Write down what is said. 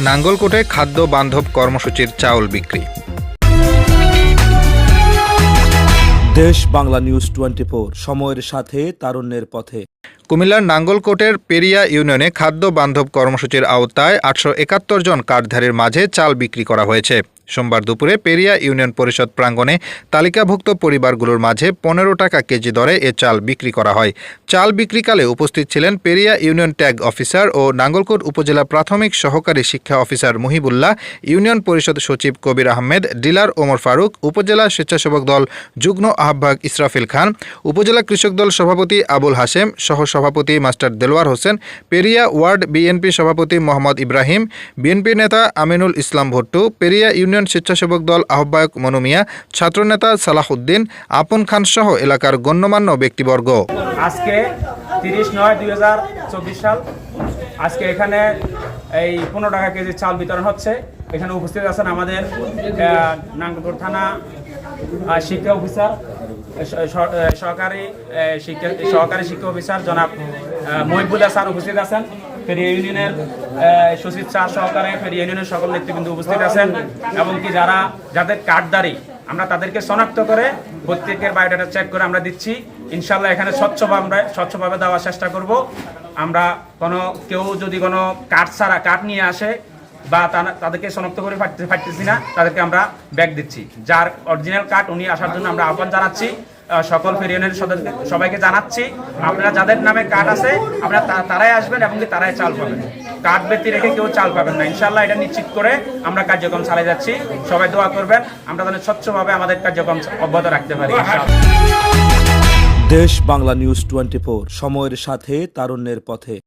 নাঙ্গলকোটে খাদ্য বান্ধব কর্মসূচির চাউল বিক্রি। দেশ বাংলা নিউজ 24, সময়ের সাথে তারুণ্যের পথে। কুমিল্লার নাঙ্গলকোটের পেরিয়া ইউনিয়নে খাদ্য বান্ধব কর্মসূচির আওতায় 871 জন কার্ডধারীর মাঝে চাল বিক্রি করা হয়েছে। সোমবার দুপুরে পেরিয়া ইউনিয়ন পরিষদ প্রাঙ্গণে তালিকাভুক্ত পরিবারগুলোর মাঝে 15 টাকা কেজি দরে এ চাল বিক্রি করা হয়। চাল বিক্রিকালে উপস্থিত ছিলেন পেরিয়া ইউনিয়ন ট্যাগ অফিসার ও নাঙ্গলকোট উপজেলা প্রাথমিক সহকারী শিক্ষা অফিসার মুহিবুল্লাহ, ইউনিয়ন পরিষদ সচিব কবির আহমেদ, ডিলার ওমর ফারুক, উপজেলা স্বেচ্ছাসেবক দল যুগ্ম আহ্বায়ক ইসরাফিল খান, উপজেলা কৃষক দল সভাপতি আবুল হাশেম, সহসভাপতি master Delwar Hossain, Peria ward BNP সভাপতি মোহাম্মদ ইব্রাহিম, বিএনপি নেতা আমিনুল ইসলাম ভুট্টু, পেরিয়া ইউনিয়ন স্বেচ্ছাসেবক দল আহ্বায়ক মনু মিয়া, ছাত্রনেতা সালাহ উদ্দিন, আপন খান সহ এলাকার গণ্যমান্য ব্যক্তিবর্গ। আজকে 30/9/2024 সাল আজকে এখানে এই 15 টাকা কেজি চাল বিতরণ হচ্ছে। এখানে উপস্থিত আছেন আমাদের নাঙ্গলকোট থানা শিক্ষা অফিসার, সহকারী শিক্ষা অফিসার জনাব মহিবুল্লাহ স্যার উপস্থিত আছেন। ফেরিয়া ইউনিয়নের সচিব স্যার সহকারে ফেরিয়া ইউনিয়নের সকল নেতৃবৃন্দ উপস্থিত আছেন এবং কি যাদের কার্ডধারী আমরা তাদেরকে শনাক্ত করে প্রত্যেকের বায়োডাটা চেক করে আমরা দিচ্ছি। ইনশাল্লাহ এখানে স্বচ্ছভাবে দেওয়ার চেষ্টা করব। আমরা কেউ যদি কোনো কার্ড ছাড়া কার্ড নিয়ে আসে বা তাদেরকে শনাক্ত করে পারতেছি না, তাদেরকে আমরা ব্যাগ দিচ্ছি। যার অরিজিনাল কার্ড উনি আসার জন্য আমরা আহ্বান জানাচ্ছি। সকল ফেরিয়ানের সবাইকে জানাচ্ছি, আপনারা যাদের নামে কার্ড আছে আপনারা তারাই আসবেন এবং তারাই চাল পাবেন। কার্ড ব্যক্তি রেখে কেউ চাল পাবেন না। ইনশাল্লাহ এটা নিশ্চিত করে আমরা কার্যক্রম চালিয়ে যাচ্ছি। সবাই দোয়া করবেন আমরা যেন স্বচ্ছভাবে আমাদের কার্যক্রম অব্যাহত রাখতে পারি। দেশ বাংলা নিউজ 24, সময়ের সাথে তারুণ্যের পথে।